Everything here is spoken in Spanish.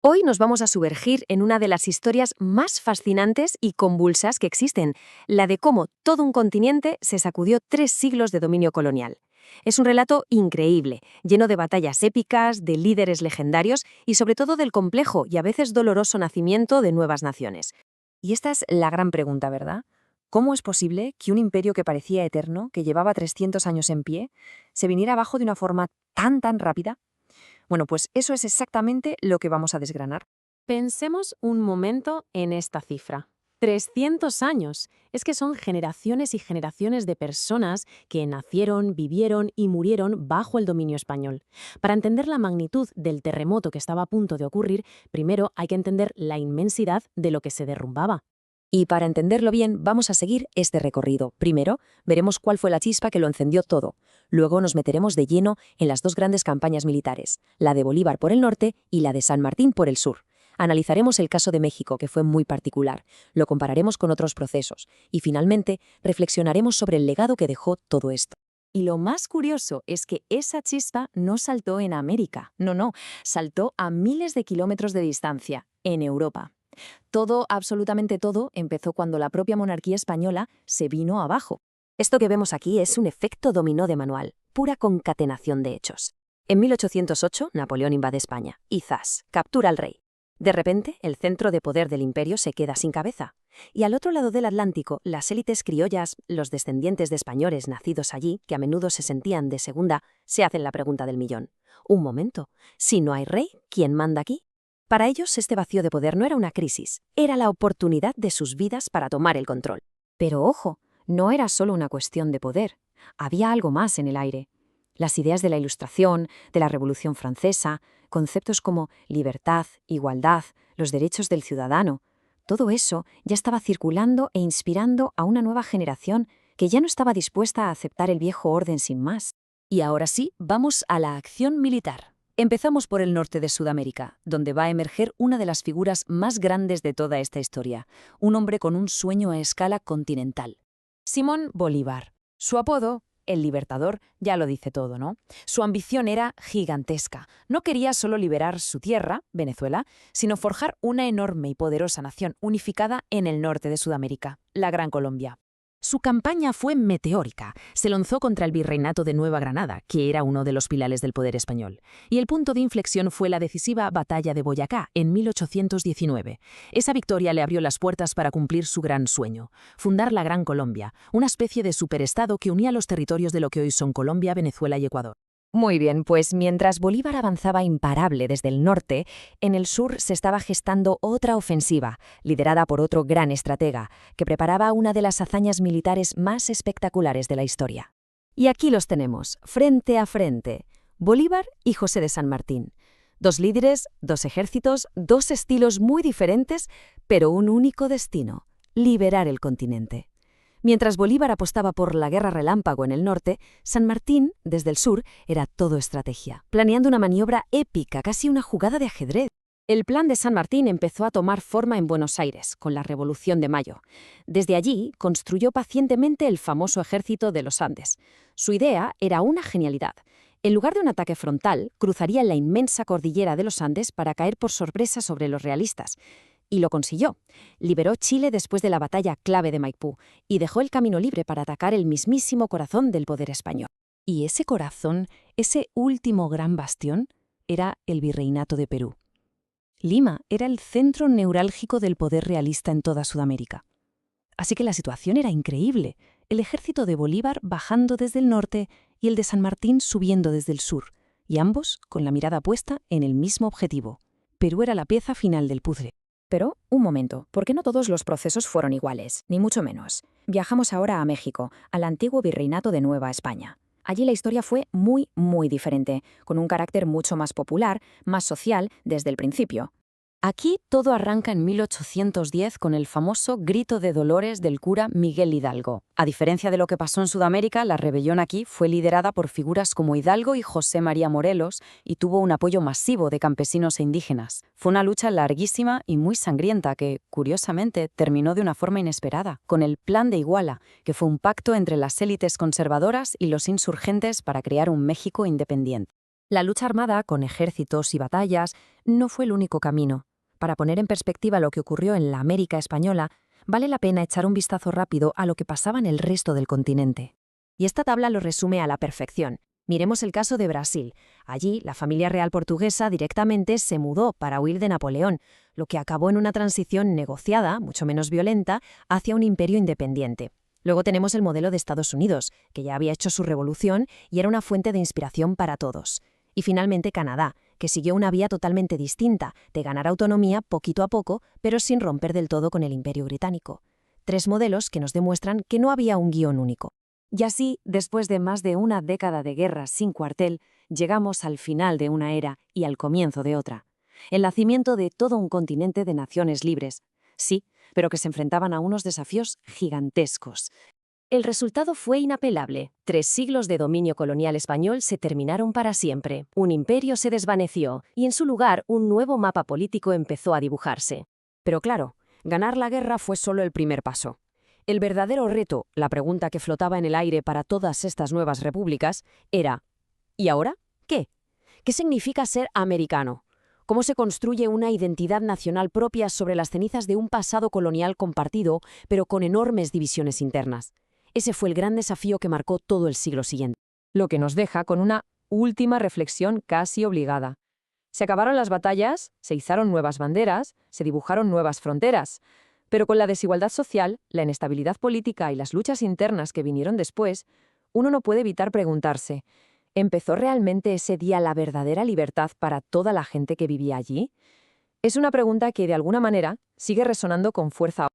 Hoy nos vamos a sumergir en una de las historias más fascinantes y convulsas que existen, la de cómo todo un continente se sacudió 3 siglos de dominio colonial. Es un relato increíble, lleno de batallas épicas, de líderes legendarios y sobre todo del complejo y a veces doloroso nacimiento de nuevas naciones. Y esta es la gran pregunta, ¿verdad? ¿Cómo es posible que un imperio que parecía eterno, que llevaba 300 años en pie, se viniera abajo de una forma tan rápida? Bueno, pues eso es exactamente lo que vamos a desgranar. Pensemos un momento en esta cifra. 300 años. Es que son generaciones y generaciones de personas que nacieron, vivieron y murieron bajo el dominio español. Para entender la magnitud del terremoto que estaba a punto de ocurrir, primero hay que entender la inmensidad de lo que se derrumbaba. Y para entenderlo bien, vamos a seguir este recorrido. Primero, veremos cuál fue la chispa que lo encendió todo. Luego nos meteremos de lleno en las dos grandes campañas militares, la de Bolívar por el norte y la de San Martín por el sur. Analizaremos el caso de México, que fue muy particular, lo compararemos con otros procesos y finalmente reflexionaremos sobre el legado que dejó todo esto. Y lo más curioso es que esa chispa no saltó en América, no, saltó a miles de kilómetros de distancia, en Europa. Todo, absolutamente todo, empezó cuando la propia monarquía española se vino abajo. Esto que vemos aquí es un efecto dominó de manual, pura concatenación de hechos. En 1808, Napoleón invade España y ¡zas!, captura al rey. De repente, el centro de poder del imperio se queda sin cabeza. Y al otro lado del Atlántico, las élites criollas, los descendientes de españoles nacidos allí, que a menudo se sentían de segunda, se hacen la pregunta del millón. Un momento, si no hay rey, ¿quién manda aquí? Para ellos, este vacío de poder no era una crisis, era la oportunidad de sus vidas para tomar el control. Pero ojo, no era solo una cuestión de poder, había algo más en el aire. Las ideas de la Ilustración, de la Revolución Francesa, conceptos como libertad, igualdad, los derechos del ciudadano, todo eso ya estaba circulando e inspirando a una nueva generación que ya no estaba dispuesta a aceptar el viejo orden sin más. Y ahora sí, vamos a la acción militar. Empezamos por el norte de Sudamérica, donde va a emerger una de las figuras más grandes de toda esta historia, un hombre con un sueño a escala continental. Simón Bolívar. Su apodo, el Libertador, ya lo dice todo, ¿no? Su ambición era gigantesca. No quería solo liberar su tierra, Venezuela, sino forjar una enorme y poderosa nación unificada en el norte de Sudamérica, la Gran Colombia. Su campaña fue meteórica. Se lanzó contra el virreinato de Nueva Granada, que era uno de los pilares del poder español. Y el punto de inflexión fue la decisiva Batalla de Boyacá, en 1819. Esa victoria le abrió las puertas para cumplir su gran sueño, fundar la Gran Colombia, una especie de superestado que unía los territorios de lo que hoy son Colombia, Venezuela y Ecuador. Muy bien, pues mientras Bolívar avanzaba imparable desde el norte, en el sur se estaba gestando otra ofensiva, liderada por otro gran estratega, que preparaba una de las hazañas militares más espectaculares de la historia. Y aquí los tenemos, frente a frente, Bolívar y José de San Martín. Dos líderes, dos ejércitos, dos estilos muy diferentes, pero un único destino: liberar el continente. Mientras Bolívar apostaba por la guerra relámpago en el norte, San Martín, desde el sur, era todo estrategia, planeando una maniobra épica, casi una jugada de ajedrez. El plan de San Martín empezó a tomar forma en Buenos Aires, con la Revolución de Mayo. Desde allí, construyó pacientemente el famoso ejército de los Andes. Su idea era una genialidad. En lugar de un ataque frontal, cruzaría la inmensa cordillera de los Andes para caer por sorpresa sobre los realistas. Y lo consiguió. Liberó Chile después de la batalla clave de Maipú y dejó el camino libre para atacar el mismísimo corazón del poder español. Y ese corazón, ese último gran bastión, era el Virreinato de Perú. Lima era el centro neurálgico del poder realista en toda Sudamérica. Así que la situación era increíble. El ejército de Bolívar bajando desde el norte y el de San Martín subiendo desde el sur, y ambos con la mirada puesta en el mismo objetivo. Perú era la pieza final del puzzle. Pero, un momento, porque no todos los procesos fueron iguales, ni mucho menos. Viajamos ahora a México, al antiguo virreinato de Nueva España. Allí la historia fue muy diferente, con un carácter mucho más popular, más social, desde el principio. Aquí todo arranca en 1810 con el famoso Grito de Dolores del cura Miguel Hidalgo. A diferencia de lo que pasó en Sudamérica, la rebelión aquí fue liderada por figuras como Hidalgo y José María Morelos y tuvo un apoyo masivo de campesinos e indígenas. Fue una lucha larguísima y muy sangrienta que, curiosamente, terminó de una forma inesperada, con el Plan de Iguala, que fue un pacto entre las élites conservadoras y los insurgentes para crear un México independiente. La lucha armada, con ejércitos y batallas, no fue el único camino. Para poner en perspectiva lo que ocurrió en la América española, vale la pena echar un vistazo rápido a lo que pasaba en el resto del continente. Y esta tabla lo resume a la perfección. Miremos el caso de Brasil. Allí, la familia real portuguesa directamente se mudó para huir de Napoleón, lo que acabó en una transición negociada, mucho menos violenta, hacia un imperio independiente. Luego tenemos el modelo de Estados Unidos, que ya había hecho su revolución y era una fuente de inspiración para todos. Y finalmente Canadá, que siguió una vía totalmente distinta, de ganar autonomía poquito a poco, pero sin romper del todo con el imperio británico. 3 modelos que nos demuestran que no había un guión único. Y así, después de más de una década de guerras sin cuartel, llegamos al final de una era y al comienzo de otra. El nacimiento de todo un continente de naciones libres. Sí, pero que se enfrentaban a unos desafíos gigantescos. El resultado fue inapelable. 3 siglos de dominio colonial español se terminaron para siempre. Un imperio se desvaneció y en su lugar un nuevo mapa político empezó a dibujarse. Pero claro, ganar la guerra fue solo el primer paso. El verdadero reto, la pregunta que flotaba en el aire para todas estas nuevas repúblicas, era ¿y ahora qué? ¿Qué significa ser americano? ¿Cómo se construye una identidad nacional propia sobre las cenizas de un pasado colonial compartido, pero con enormes divisiones internas? Ese fue el gran desafío que marcó todo el siglo siguiente. Lo que nos deja con una última reflexión casi obligada. Se acabaron las batallas, se izaron nuevas banderas, se dibujaron nuevas fronteras. Pero con la desigualdad social, la inestabilidad política y las luchas internas que vinieron después, uno no puede evitar preguntarse, ¿empezó realmente ese día la verdadera libertad para toda la gente que vivía allí? Es una pregunta que, de alguna manera, sigue resonando con fuerza.